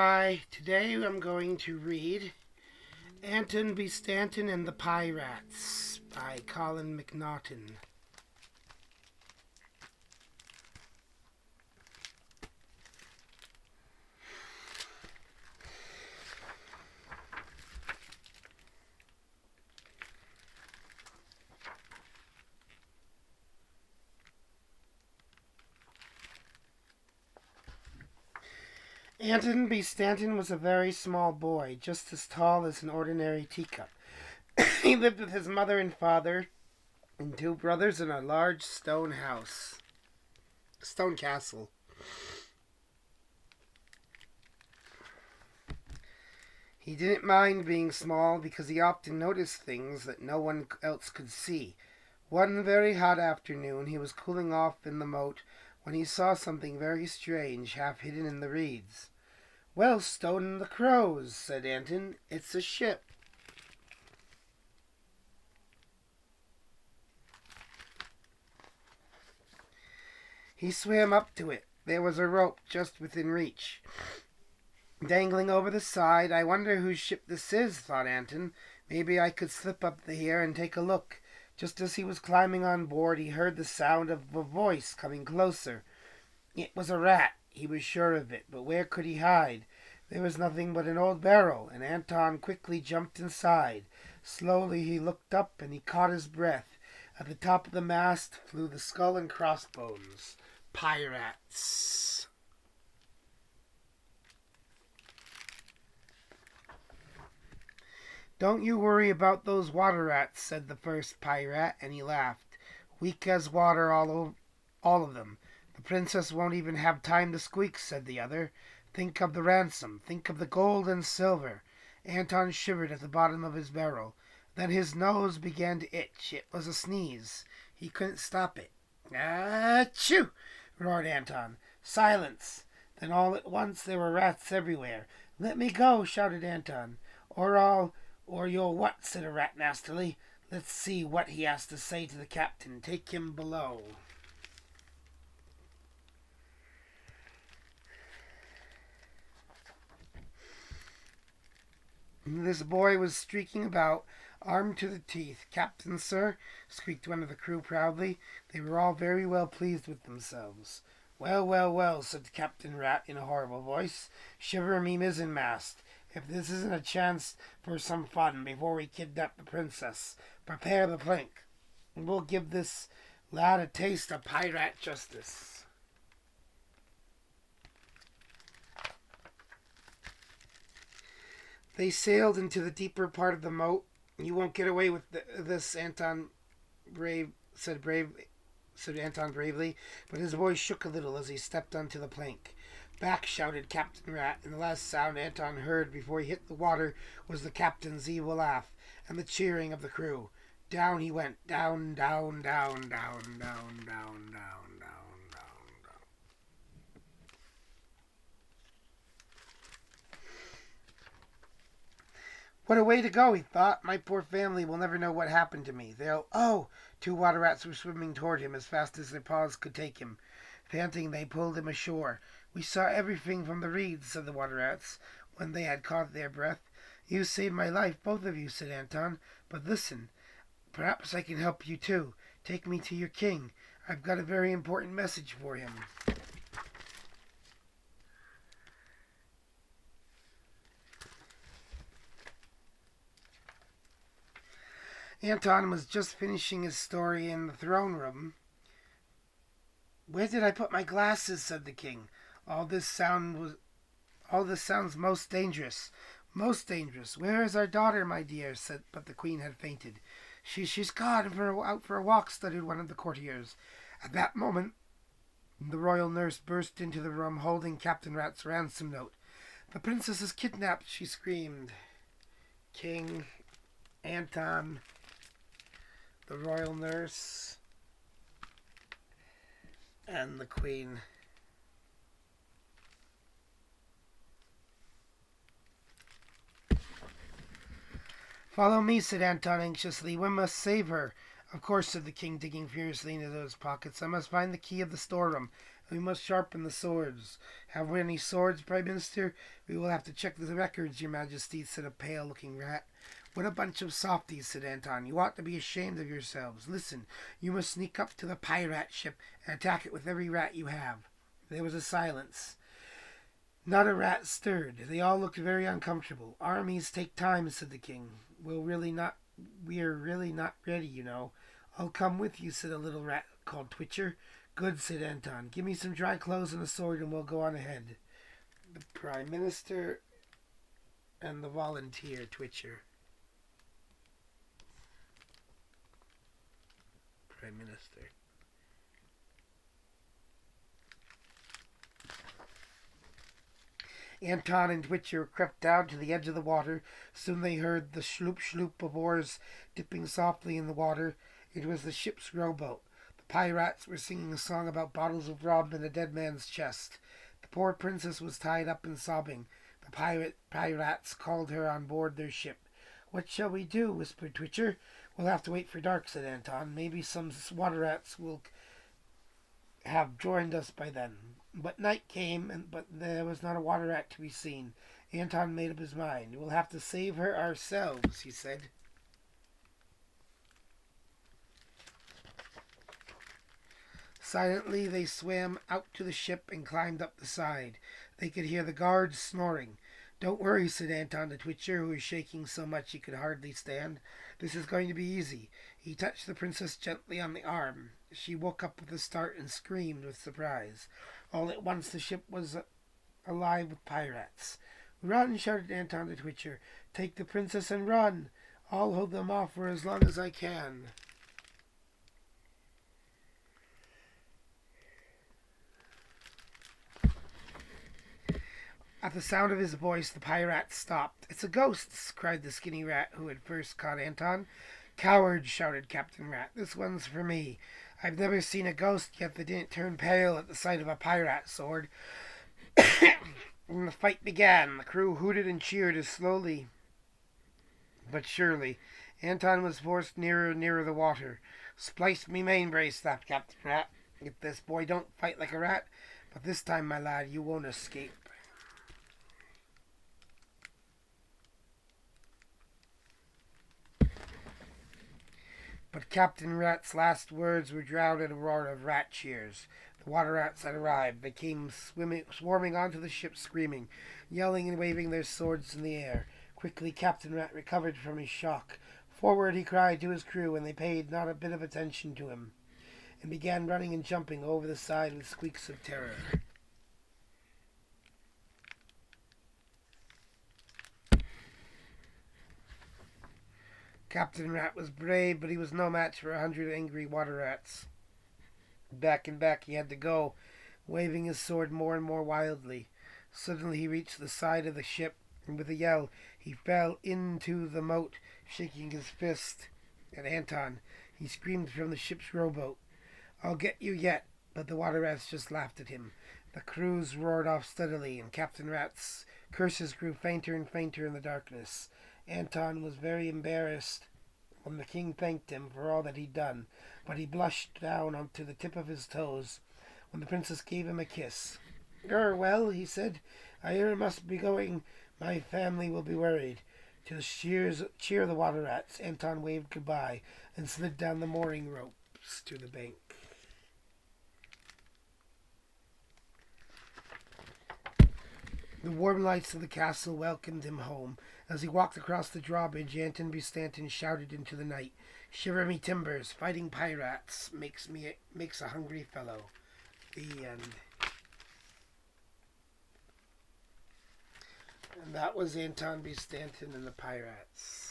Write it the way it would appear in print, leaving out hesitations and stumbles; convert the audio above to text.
Hi, today I'm going to read Anton B. Stanton and the Pirates by Colin McNaughton. Anton B. Stanton was a very small boy, just as tall as an ordinary teacup. He lived with his mother and father and two brothers in a large stone castle. He didn't mind being small because he often noticed things that no one else could see. One very hot afternoon he was cooling off in the moat when he saw something very strange half hidden in the reeds. "Well, Stone the Crows," said Anton, "it's a ship." He swam up to it. There was a rope just within reach, dangling over the side. "I wonder whose ship this is," thought Anton. "Maybe I could slip up here and take a look." Just as he was climbing on board, he heard the sound of a voice coming closer. It was a rat. He was sure of it, but where could he hide? There was nothing but an old barrel, and Anton quickly jumped inside. Slowly he looked up, and he caught his breath. At the top of the mast flew the skull and crossbones. Pirates. "Don't you worry about those water rats," said the first pirate, and he laughed. "Weak as water, all of them. The princess won't even have time to squeak," said the other. "Think of the ransom. Think of the gold and silver." Anton shivered at the bottom of his barrel. Then his nose began to itch. It was a sneeze. He couldn't stop it. "Achoo!" roared Anton. "Silence!" Then all at once there were rats everywhere. "Let me go!" shouted Anton. "Or you'll what?" said a rat nastily. "Let's see what he has to say to the captain. Take him below." This boy was streaking about, armed to the teeth. "Captain, sir," squeaked one of the crew proudly. They were all very well pleased with themselves. "Well, well, well," said Captain Rat in a horrible voice. "Shiver me mizzenmast. If this isn't a chance for some fun before we kidnap the princess. Prepare the plank, and we'll give this lad a taste of pirate justice." They sailed into the deeper part of the moat. "You won't get away with this," said Anton bravely, but his voice shook a little as he stepped onto the plank. "Back!" shouted Captain Rat, and the last sound Anton heard before he hit the water was the captain's evil laugh and the cheering of the crew. Down he went, down, down, down, down, down, down, down, down, down. "What a way to go," he thought. "My poor family will never know what happened to me. Oh!" Two water rats were swimming toward him as fast as their paws could take him. Panting, they pulled him ashore. "We saw everything from the reeds," said the water rats, when they had caught their breath. "You saved my life, both of you," said Anton. "But listen, perhaps I can help you too. Take me to your king. I've got a very important message for him." Anton was just finishing his story in the throne room. "Where did I put my glasses?" said the king. All this sounds most dangerous. "Most dangerous. Where is our daughter, my dear?" But the queen had fainted. She's gone out for a walk," stuttered one of the courtiers. At that moment, the royal nurse burst into the room holding Captain Rat's ransom note. "The princess is kidnapped," she screamed. King, Anton, the royal nurse, and the queen. "Follow me," said Anton anxiously. "We must save her." "Of course," said the king, digging furiously into his pockets. "I must find the key of the storeroom, We must sharpen the swords. Have we any swords, Prime Minister? We will have to check the records, Your Majesty, said a pale-looking rat. What a bunch of softies, said Anton. You ought to be ashamed of yourselves. Listen, you must sneak up to the pirate ship and attack it with every rat you have. There was a silence. Not a rat stirred. They all looked very uncomfortable. Armies take time, said the king. We're really not ready, you know. I'll come with you, said a little rat called Twitcher. Good, said Anton. Give me some dry clothes and a sword and we'll go on ahead. The Prime Minister and the volunteer Twitcher. Prime Minister. Anton and Twitcher crept down to the edge of the water. Soon they heard the sloop of oars dipping softly in the water. It was the ship's rowboat. The pirates were singing a song about bottles of rum in a dead man's chest. The poor princess was tied up and sobbing. The pirates called her on board their ship. What shall we do? Whispered Twitcher. We'll have to wait for dark, said Anton. Maybe some water rats will have joined us by then. But night came, but there was not a water rat to be seen. Anton made up his mind. We'll have to save her ourselves, he said. Silently they swam out to the ship and climbed up the side. They could hear the guards snoring. Don't worry, said Anton to Twitcher, who was shaking so much he could hardly stand. This is going to be easy. He touched the princess gently on the arm. She woke up with a start and screamed with surprise. All at once the ship was alive with pirates. Run, shouted Anton to Twitcher. Take the princess and run. I'll hold them off for as long as I can. At the sound of his voice, the pirates stopped. It's a ghost, cried the skinny rat who had first caught Anton. Cowards, shouted Captain Rat. This one's for me. I've never seen a ghost yet that didn't turn pale at the sight of a pirate sword. When the fight began, the crew hooted and cheered as slowly but surely Anton was forced nearer and nearer the water. Splice me main brace, snapped Captain Rat. If this boy don't fight like a rat, but this time, my lad, you won't escape. But Captain Rat's last words were drowned in a roar of rat cheers. The water rats had arrived. They came swarming onto the ship, screaming, yelling and waving their swords in the air. Quickly Captain Rat recovered from his shock. Forward, he cried to his crew, and they paid not a bit of attention to him, and began running and jumping over the side with squeaks of terror. Captain Rat was brave, but he was no match for 100 angry water rats. Back and back he had to go, waving his sword more and more wildly. Suddenly he reached the side of the ship, and with a yell he fell into the moat, shaking his fist at Anton. He screamed from the ship's rowboat, I'll get you yet, but the water rats just laughed at him. The crews roared off steadily, and Captain Rat's curses grew fainter and fainter in the darkness. Anton was very embarrassed when the king thanked him for all that he'd done, but he blushed down onto the tip of his toes when the princess gave him a kiss. Well, he said, I must be going. My family will be worried. To cheer the water rats, Anton waved goodbye and slid down the mooring ropes to the bank. The warm lights of the castle welcomed him home. As he walked across the drawbridge, Anton Stanton shouted into the night, Shiver me timbers, fighting pirates makes a hungry fellow. The end. And that was Anton B. Stanton and the Pirates.